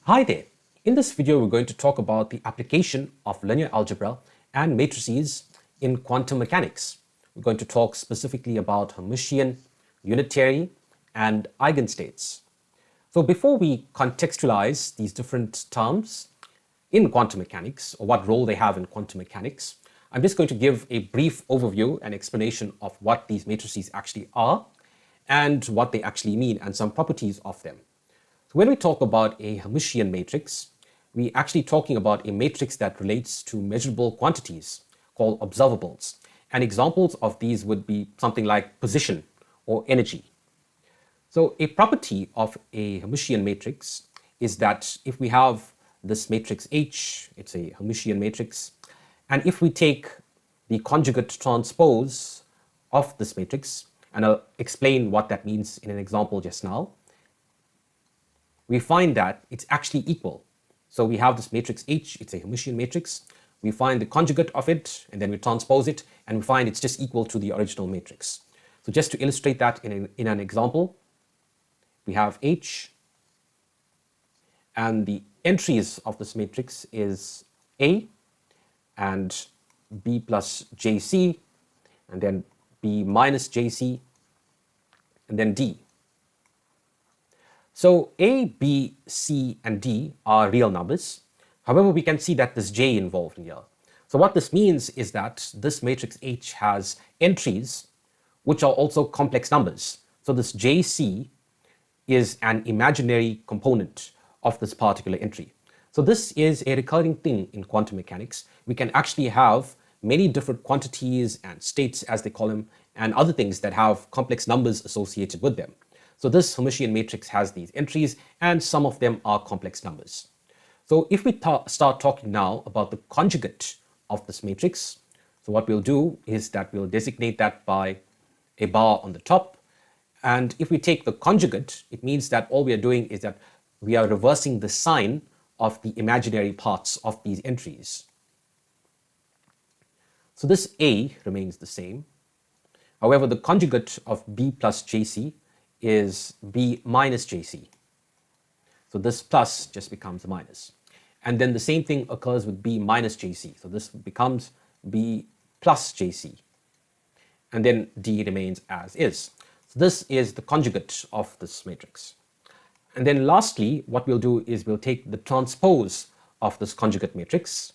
Hi there. In this video, we're going to talk about the application of linear algebra and matrices in quantum mechanics. We're going to talk specifically about Hermitian, Unitary, and Eigenstates. So before we contextualize these different terms in quantum mechanics, or what role they have in quantum mechanics, I'm just going to give a brief overview and explanation of what these matrices actually are and what they actually mean and some properties of them. So when we talk about a Hermitian matrix, we're actually talking about a matrix that relates to measurable quantities called observables. And examples of these would be something like position or energy. So a property of a Hermitian matrix is that if we have this matrix H, it's a Hermitian matrix, and if we take the conjugate transpose of this matrix, and I'll explain what that means in an example just now, we find that it's actually equal. So we have this matrix H, it's a Hermitian matrix. We find the conjugate of it, and then we transpose it, and we find it's just equal to the original matrix. So just to illustrate that in an example, we have H, and the entries of this matrix is A, and B plus JC, and then B minus JC, and then D. So A, B, C, and D are real numbers. However, we can see that there's J involved in here. So what this means is that this matrix H has entries which are also complex numbers. So this JC is an imaginary component of this particular entry. So this is a recurring thing in quantum mechanics. We can actually have many different quantities and states, as they call them, and other things that have complex numbers associated with them. So this Hermitian matrix has these entries, and some of them are complex numbers. So if we start talking now about the conjugate of this matrix, so what we'll do is that we'll designate that by a bar on the top. And if we take the conjugate, it means that all we are doing is that we are reversing the sign of the imaginary parts of these entries. So this A remains the same. However, the conjugate of B plus JC is B minus JC. So this plus just becomes a minus. And then the same thing occurs with B minus JC. So this becomes B plus JC. And then D remains as is. So this is the conjugate of this matrix. And then lastly, what we'll do is we'll take the transpose of this conjugate matrix.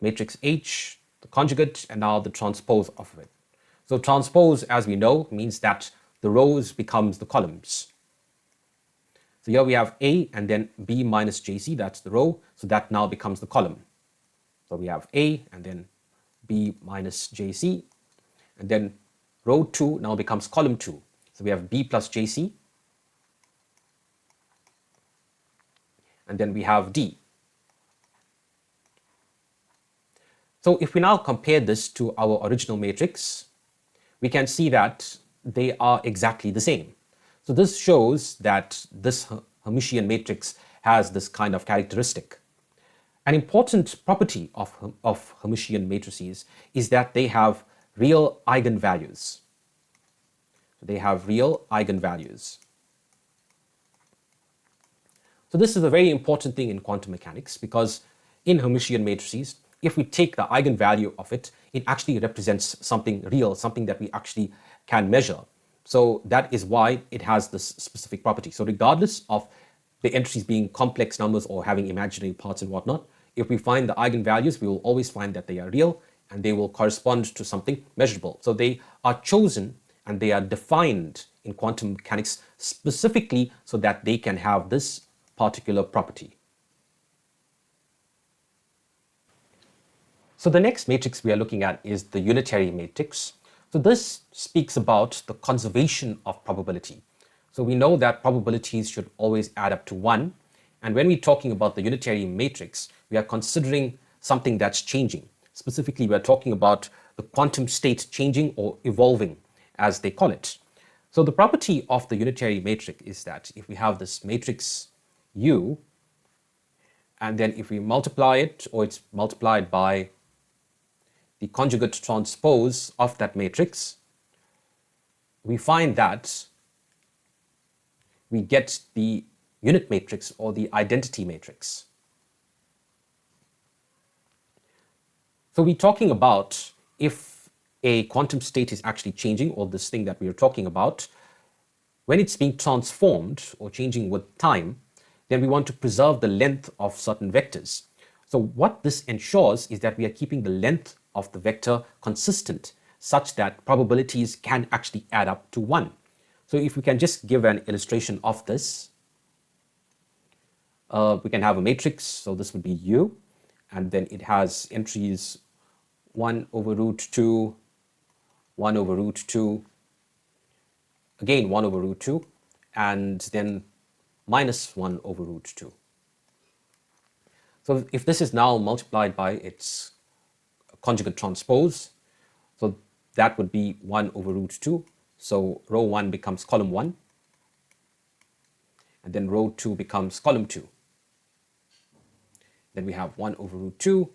Matrix H, the conjugate, and now the transpose of it. So transpose, as we know, means that the rows becomes the columns. So here we have A and then B minus JC, that's the row, so that now becomes the column. So we have A and then B minus JC, and then row 2 now becomes column 2. So we have B plus JC, and then we have D. So if we now compare this to our original matrix, we can see that they are exactly the same. So this shows that this Hermitian matrix has this kind of characteristic. An important property of Hermitian matrices is that they have real eigenvalues. They have real eigenvalues. So this is a very important thing in quantum mechanics, because in Hermitian matrices, if we take the eigenvalue of it, it actually represents something real, something that we actually can measure. So that is why it has this specific property. So regardless of the entries being complex numbers or having imaginary parts and whatnot, if we find the eigenvalues, we will always find that they are real and they will correspond to something measurable. So they are chosen and they are defined in quantum mechanics specifically so that they can have this particular property. So the next matrix we are looking at is the unitary matrix. So this speaks about the conservation of probability. So we know that probabilities should always add up to 1. And when we're talking about the unitary matrix, we are considering something that's changing. Specifically, we're talking about the quantum state changing or evolving, as they call it. So the property of the unitary matrix is that if we have this matrix U, and then if we multiply it, or it's multiplied by the conjugate transpose of that matrix, we find that we get the unit matrix or the identity matrix. So we're talking about if a quantum state is actually changing, or this thing that we are talking about, when it's being transformed or changing with time, then we want to preserve the length of certain vectors. So what this ensures is that we are keeping the length of the vector consistent such that probabilities can actually add up to 1. So if we can just give an illustration of this, we can have a matrix. So this would be U, and then it has entries 1 over root 2, 1 over root 2, again 1 over root 2, and then minus 1 over root 2. So if this is now multiplied by its conjugate transpose, so that would be 1 over root 2. So row 1 becomes column 1, and then row 2 becomes column 2. Then we have 1 over root 2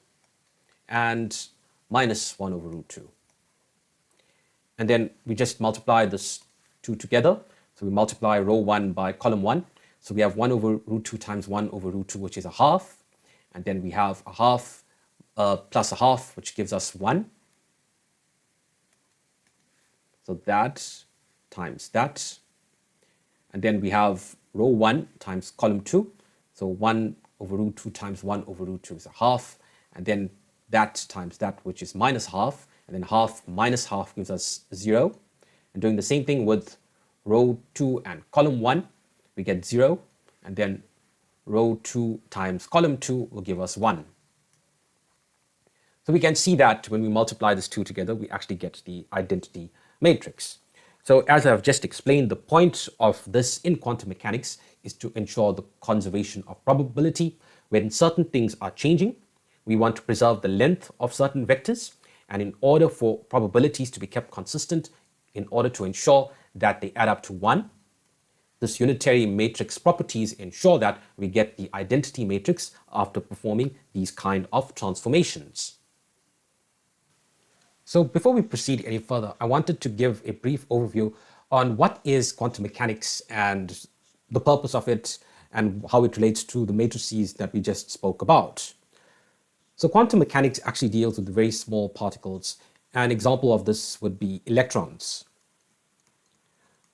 and minus 1 over root 2. And then we just multiply this 2 together. So we multiply row 1 by column 1. So we have 1 over root 2 times 1 over root 2, which is a half. And then we have a half plus a half, which gives us 1. So that times that. And then we have row 1 times column 2. So 1 over root 2 times 1 over root 2 is a half. And then that times that, which is minus half. And then half minus half gives us 0. And doing the same thing with row 2 and column 1, we get 0. And then row 2 times column 2 will give us 1. So we can see that when we multiply these two together, we actually get the identity matrix. So as I've just explained, the point of this in quantum mechanics is to ensure the conservation of probability. When certain things are changing, we want to preserve the length of certain vectors. And in order for probabilities to be kept consistent, in order to ensure that they add up to 1, this unitary matrix properties ensure that we get the identity matrix after performing these kind of transformations. So before we proceed any further, I wanted to give a brief overview on what is quantum mechanics and the purpose of it and how it relates to the matrices that we just spoke about. So quantum mechanics actually deals with very small particles. An example of this would be electrons.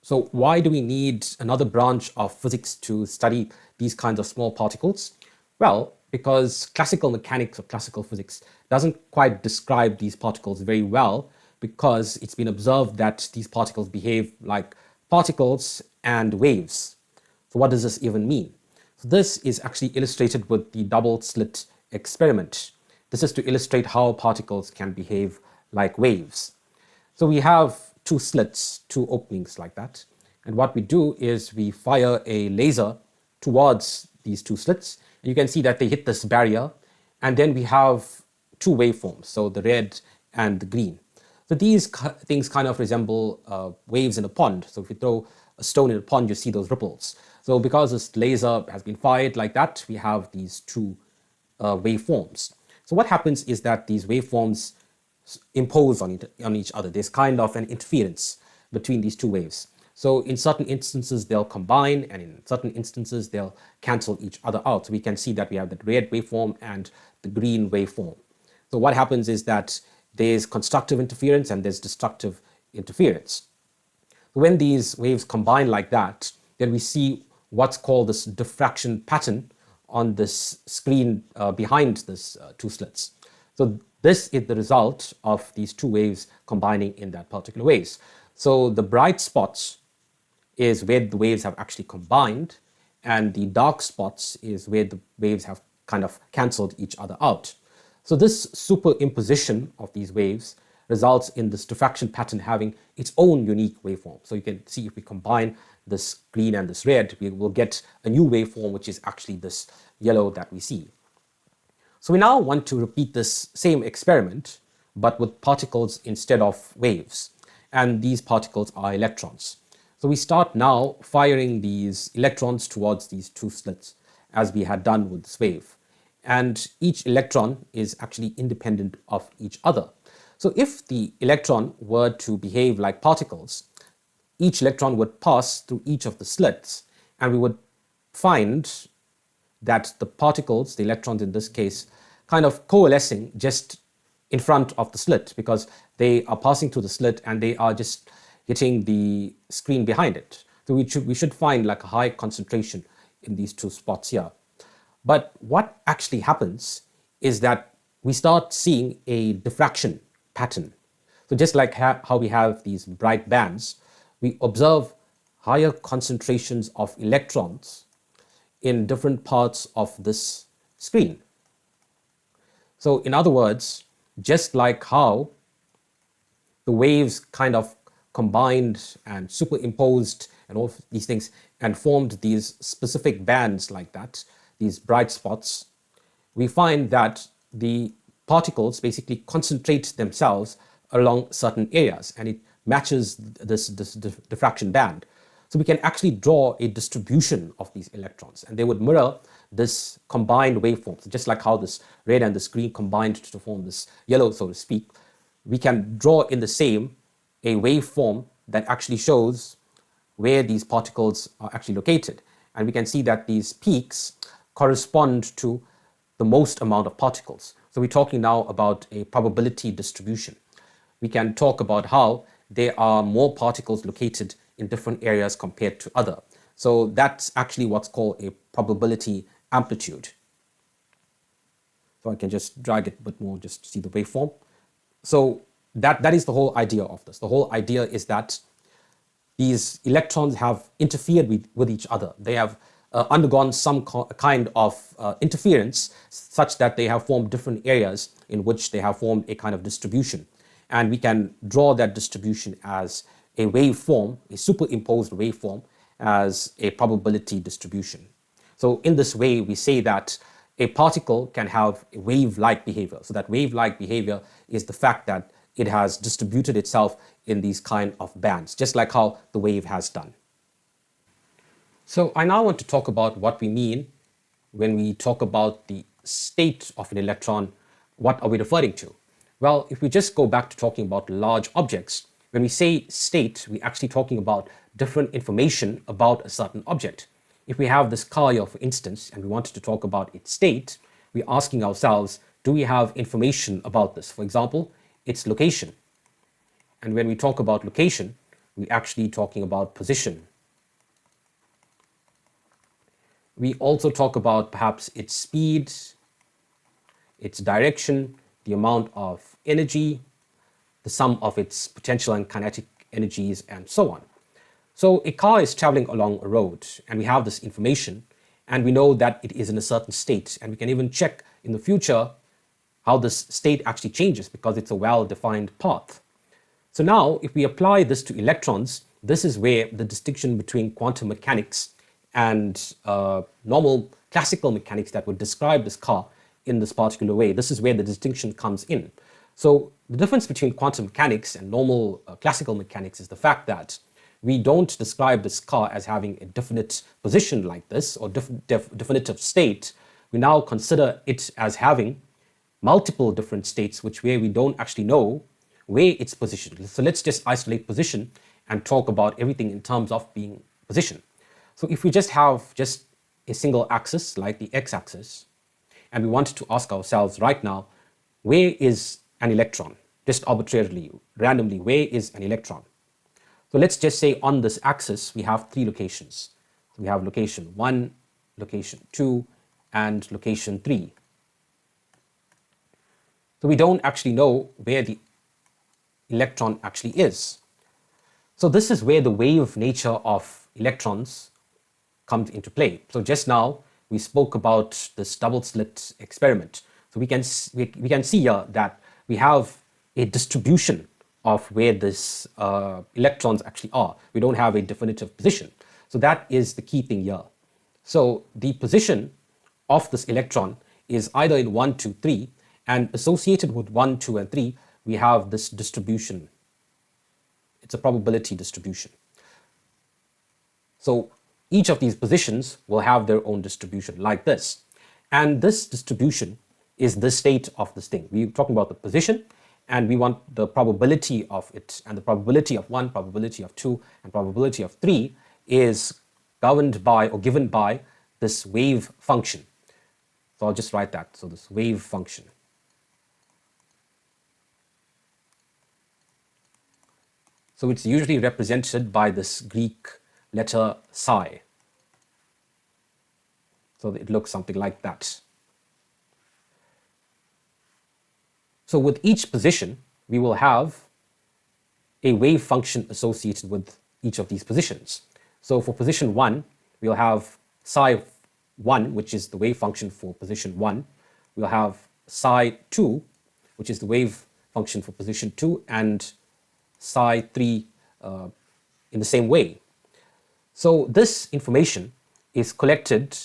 So why do we need another branch of physics to study these kinds of small particles? Well, because classical mechanics or classical physics doesn't quite describe these particles very well, because it's been observed that these particles behave like particles and waves. So what does this even mean? So this is actually illustrated with the double-slit experiment. This is to illustrate how particles can behave like waves. So we have two slits, two openings like that. And what we do is we fire a laser towards these two slits. And you can see that they hit this barrier. And then we have two waveforms, so the red and the green. So these things kind of resemble waves in a pond. So if you throw a stone in a pond, you see those ripples. So because this laser has been fired like that, we have these two waveforms. So what happens is that these waveforms impose on each other. There's kind of an interference between these two waves. So in certain instances, they'll combine, and in certain instances, they'll cancel each other out. So we can see that we have the red waveform and the green waveform. So what happens is that there's constructive interference and there's destructive interference. When these waves combine like that, then we see what's called this diffraction pattern on this screen behind this two slits. So this is the result of these two waves combining in that particular ways. So the bright spots is where the waves have actually combined, and the dark spots is where the waves have kind of cancelled each other out. So this superimposition of these waves results in this diffraction pattern having its own unique waveform. So you can see if we combine this green and this red, we will get a new waveform, which is actually this yellow that we see. So we now want to repeat this same experiment, but with particles instead of waves. And these particles are electrons. So we start now firing these electrons towards these two slits, as we had done with this wave. And each electron is actually independent of each other. So if the electron were to behave like particles, each electron would pass through each of the slits, and we would find that the particles, the electrons in this case, kind of coalescing just in front of the slit, because they are passing through the slit and they are just hitting the screen behind it. So we should find like a high concentration in these two spots here. But what actually happens is that we start seeing a diffraction pattern. So just like how we have these bright bands, we observe higher concentrations of electrons in different parts of this screen. So in other words, just like how the waves kind of combined and superimposed and all of these things and formed these specific bands like that, these bright spots, we find that the particles basically concentrate themselves along certain areas, and it matches this diffraction band. So we can actually draw a distribution of these electrons, and they would mirror this combined waveform. So just like how this red and this green combined to form this yellow, so to speak, we can draw in the same a waveform that actually shows where these particles are actually located. And we can see that these peaks correspond to the most amount of particles. So we're talking now about a probability distribution. We can talk about how there are more particles located in different areas compared to other. So that's actually what's called a probability amplitude. So I can just drag it a bit more just to see the waveform. So that is the whole idea of this. The whole idea is that these electrons have interfered with each other. They have undergone some kind of interference such that they have formed different areas in which they have formed a kind of distribution. And we can draw that distribution as a waveform, a superimposed waveform, as a probability distribution. So in this way, we say that a particle can have a wave-like behavior. So that wave-like behavior is the fact that it has distributed itself in these kind of bands, just like how the wave has done. So I now want to talk about what we mean when we talk about the state of an electron. What are we referring to? Well, if we just go back to talking about large objects, when we say state, we're actually talking about different information about a certain object. If we have this car here, for instance, and we wanted to talk about its state, we're asking ourselves, do we have information about this? For example, its location. And when we talk about location, we're actually talking about position. We also talk about perhaps its speed, its direction, the amount of energy, the sum of its potential and kinetic energies, and so on. So a car is traveling along a road, and we have this information, and we know that it is in a certain state, and we can even check in the future how this state actually changes because it's a well-defined path. So now, if we apply this to electrons, this is where the distinction between quantum mechanics and normal classical mechanics that would describe this car in this particular way, this is where the distinction comes in. So the difference between quantum mechanics and normal classical mechanics is the fact that we don't describe this car as having a definite position like this or definitive state. We now consider it as having multiple different states where we don't actually know where it's positioned. So let's just isolate position and talk about everything in terms of being position. So if we just have just a single axis like the x-axis, and we wanted to ask ourselves right now, where is an electron? Just arbitrarily, randomly, where is an electron? So let's just say on this axis, we have three locations. So we have location 1, location 2, and location 3. So we don't actually know where the electron actually is. So this is where the wave nature of electrons comes into play. So just now, we spoke about this double-slit experiment. So we can see here that we have a distribution of where this electrons actually are. We don't have a definitive position. So that is the key thing here. So the position of this electron is either in 1, 2, 3, and associated with 1, 2, and 3, we have this distribution. It's a probability distribution. So each of these positions will have their own distribution like this. And this distribution is the state of this thing. We're talking about the position, and we want the probability of it. And the probability of 1, probability of 2, and probability of 3 is governed by or given by this wave function. So I'll just write that. So this wave function. So it's usually represented by this Greek letter psi. So it looks something like that. So with each position, we will have a wave function associated with each of these positions. So for position 1, we'll have psi 1, which is the wave function for position 1. We'll have psi 2, which is the wave function for position 2, and psi 3 in the same way. So this information is collected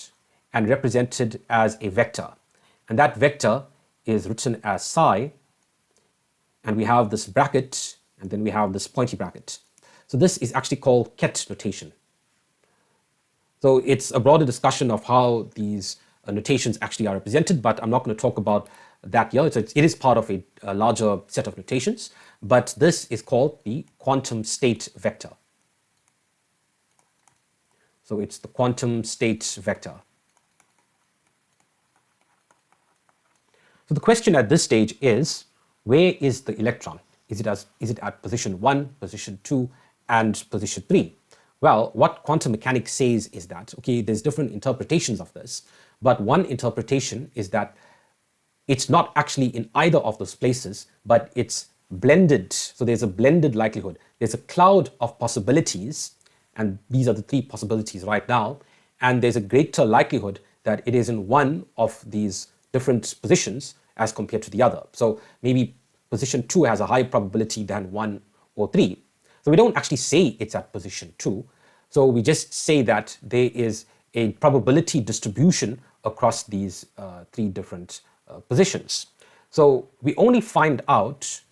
and represented as a vector, and that vector is written as psi, and we have this bracket, and then we have this pointy bracket. So this is actually called ket notation. So it's a broader discussion of how these notations actually are represented, but I'm not going to talk about that here. It is part of a larger set of notations, but this is called the quantum state vector. So it's the quantum state vector. So the question at this stage is, where is the electron? Is it at position 1, position 2, and position 3? Well, what quantum mechanics says is that, okay, there's different interpretations of this, but one interpretation is that it's not actually in either of those places, but it's blended. So there's a blended likelihood. There's a cloud of possibilities, and these are the 3 possibilities right now, and there's a greater likelihood that it is in one of these different positions as compared to the other. So maybe position 2 has a higher probability than 1 or 3. So we don't actually say it's at position 2. So we just say that there is a probability distribution across these 3 different positions. So we only find out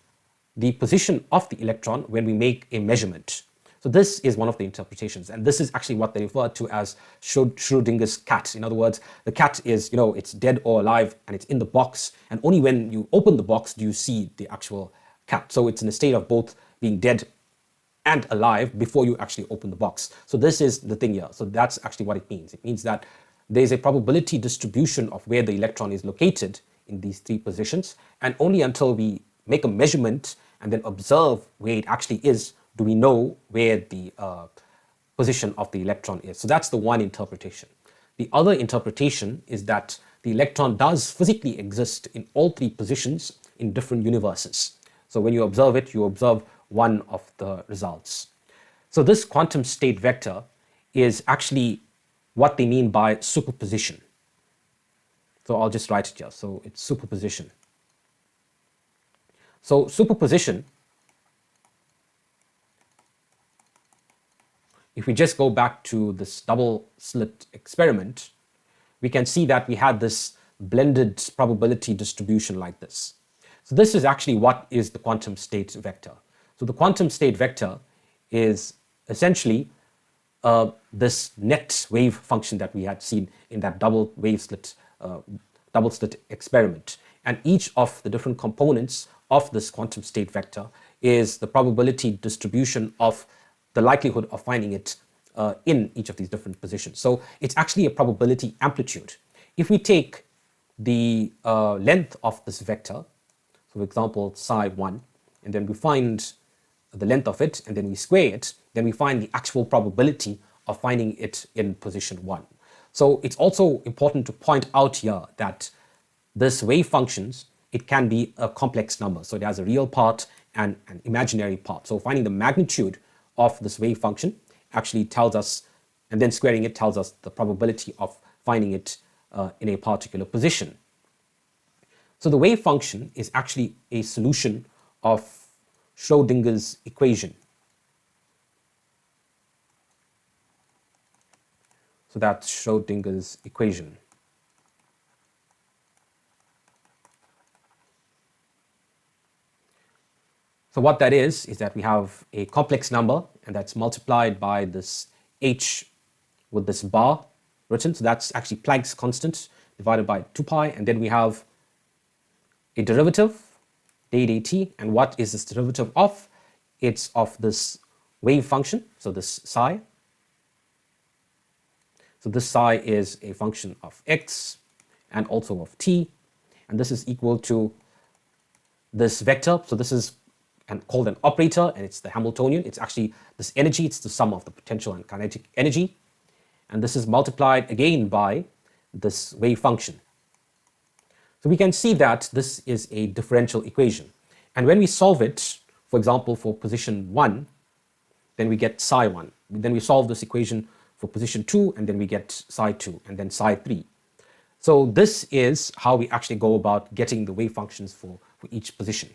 the position of the electron when we make a measurement. So this is one of the interpretations, and this is actually what they refer to as Schrodinger's cat. In other words, the cat is, it's dead or alive, and it's in the box, and only when you open the box do you see the actual cat. So it's in a state of both being dead and alive before you actually open the box. So this is the thing here. So that's actually what it means. It means that there's a probability distribution of where the electron is located in these 3 positions, and only until we make a measurement and then observe where it actually is do we know where the position of the electron is. So that's the one interpretation. The other interpretation is that the electron does physically exist in all 3 positions in different universes. So when you observe it, you observe one of the results. So this quantum state vector is actually what they mean by superposition. So I'll just write it here. So it's superposition. So superposition, if we just go back to this double slit experiment, we can see that we had this blended probability distribution like this. So this is actually what is the quantum state vector. So the quantum state vector is essentially this net wave function that we had seen in that double slit experiment. And each of the different components of this quantum state vector is the probability distribution of the likelihood of finding it in each of these different positions. So it's actually a probability amplitude. If we take the length of this vector, so for example psi 1, and then we find the length of it, and then we square it, then we find the actual probability of finding it in position 1. So it's also important to point out here that this wave functions, it can be a complex number. So it has a real part and an imaginary part. So finding the magnitude of this wave function actually tells us, and then squaring it tells us the probability of finding it in a particular position. So the wave function is actually a solution of Schrodinger's equation. So that's Schrodinger's equation. So what that is that we have a complex number, and that's multiplied by this h with this bar written. So that's actually Planck's constant divided by 2 pi, and then we have a derivative, d dt, and what is this derivative of? It's of this wave function, so this psi, So this psi is a function of x and also of t, and this is equal to this vector. So this is called an operator, and it's the Hamiltonian. It's actually this energy, it's the sum of the potential and kinetic energy. And this is multiplied again by this wave function. So we can see that this is a differential equation. And when we solve it, for example, for position 1, then we get psi 1. Then we solve this equation for position 2, and then we get psi 2, and then psi 3. So this is how we actually go about getting the wave functions for each position.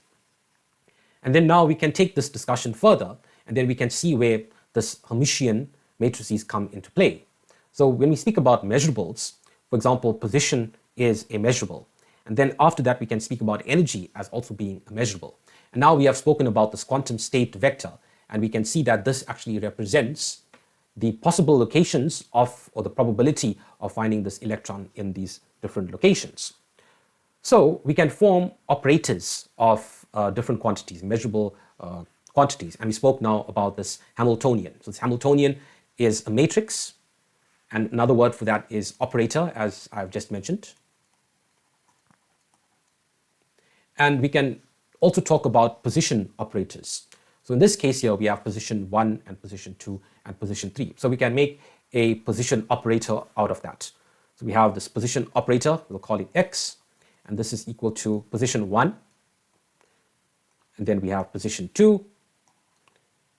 And then now we can take this discussion further, and then we can see where this Hermitian matrices come into play. So when we speak about measurables, for example, position is a measurable. And then after that, we can speak about energy as also being a measurable. And now we have spoken about this quantum state vector, and we can see that this actually represents the possible locations of, or the probability of finding this electron in these different locations. So we can form operators of different quantities, measurable quantities. And we spoke now about this Hamiltonian. So this Hamiltonian is a matrix, and another word for that is operator, as I've just mentioned. And we can also talk about position operators. So in this case here, we have position 1 and position 2 and position 3. So we can make a position operator out of that. So we have this position operator, we'll call it x, and this is equal to position 1. And then we have position 2,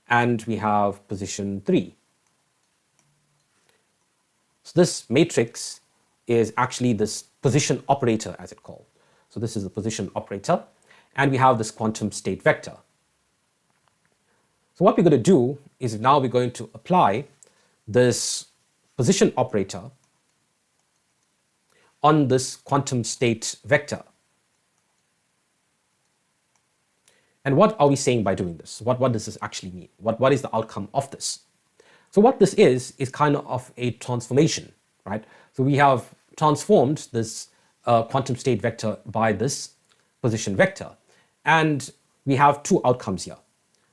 and we have position 3. So this matrix is actually this position operator, as it's called. So this is the position operator, and we have this quantum state vector. So what we're going to do is now we're going to apply this position operator on this quantum state vector. And what are we saying by doing this? What does this actually mean? What is the outcome of this? So what this is kind of a transformation, right? So we have transformed this quantum state vector by this position vector. And we have two outcomes here.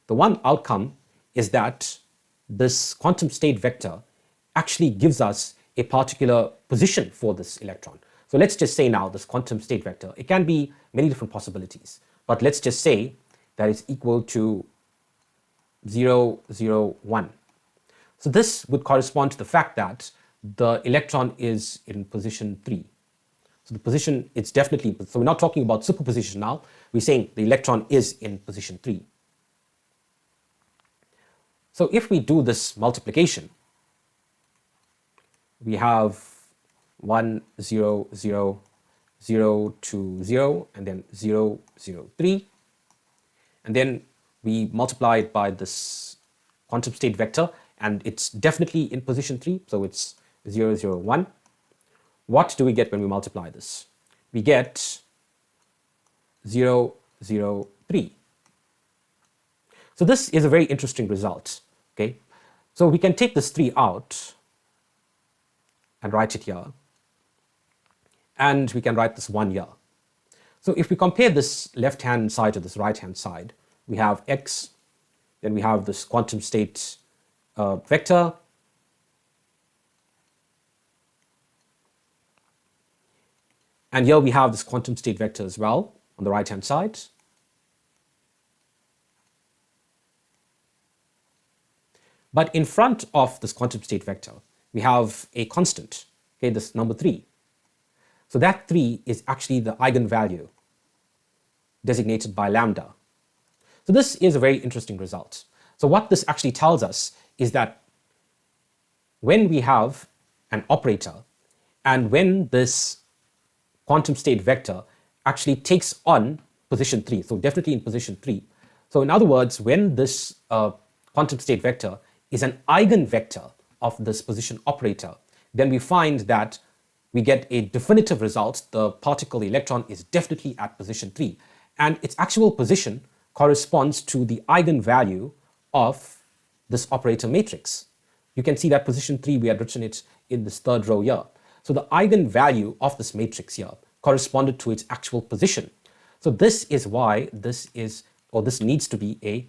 The one outcome is that this quantum state vector actually gives us a particular position for this electron. So let's just say now this quantum state vector, it can be many different possibilities, but let's just say that it's equal to 0, 0, 1. So this would correspond to the fact that the electron is in position 3. So the position, it's definitely, so we're not talking about superposition now, we're saying the electron is in position 3. So if we do this multiplication, we have 1, 0, 0, 0, 2, 0, and then 0, 0, 3. And then we multiply it by this quantum state vector, and it's definitely in position 3, so it's 0, 0, 1. What do we get when we multiply this? We get 0, 0, 3. So this is a very interesting result, okay? So we can take this 3 out and write it here, and we can write this 1 here. So if we compare this left-hand side to this right-hand side, we have x, then we have this quantum state vector, and here we have this quantum state vector as well on the right-hand side. But in front of this quantum state vector, we have a constant, okay, this number 3. So that 3 is actually the eigenvalue designated by lambda. So this is a very interesting result. So what this actually tells us is that when we have an operator and when this quantum state vector actually takes on position 3, so definitely in position 3. So in other words, when this quantum state vector is an eigenvector of this position operator, then we find that we get a definitive result. The particle, the electron, is definitely at position 3, and its actual position corresponds to the eigenvalue of this operator matrix. You can see that position 3, we had written it in this third row here. So the eigenvalue of this matrix here corresponded to its actual position. So this is why this is, or this needs to be, a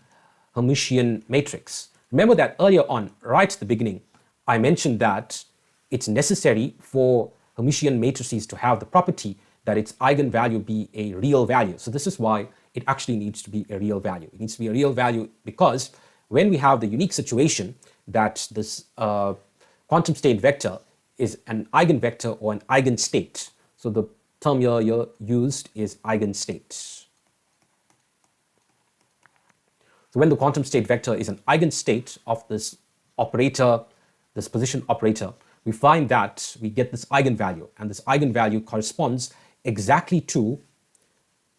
Hermitian matrix. Remember that earlier on, right at the beginning, I mentioned that it's necessary for Hermitian matrices to have the property that its eigenvalue be a real value. So this is why it actually needs to be a real value. It needs to be a real value because when we have the unique situation that this quantum state vector is an eigenvector or an eigenstate. So the term here used is eigenstate. So when the quantum state vector is an eigenstate of this operator, this position operator, we find that we get this eigenvalue, and this eigenvalue corresponds exactly to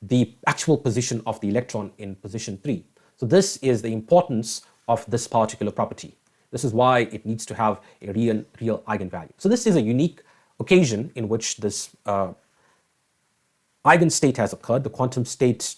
the actual position of the electron in position 3. So this is the importance of this particular property. This is why it needs to have a real eigenvalue. So this is a unique occasion in which this eigenstate has occurred. The quantum state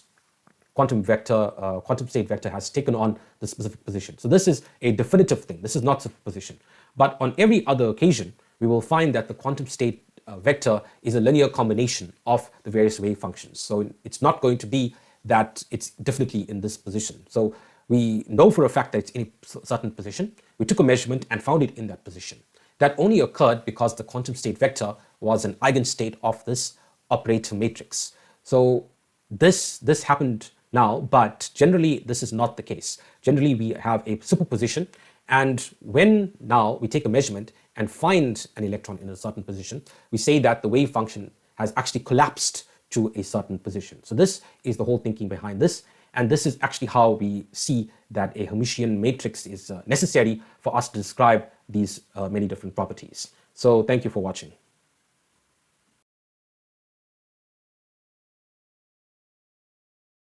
vector has taken on the specific position. So this is a definitive thing. This is not superposition. But on every other occasion, we will find that the quantum state vector is a linear combination of the various wave functions. So it's not going to be that it's definitely in this position. So we know for a fact that it's in a certain position. We took a measurement and found it in that position. That only occurred because the quantum state vector was an eigenstate of this operator matrix. So this happened now, but generally this is not the case. Generally we have a superposition, and when now we take a measurement and find an electron in a certain position, we say that the wave function has actually collapsed to a certain position. So this is the whole thinking behind this, and this is actually how we see that a Hermitian matrix is necessary for us to describe these many different properties. So thank you for watching.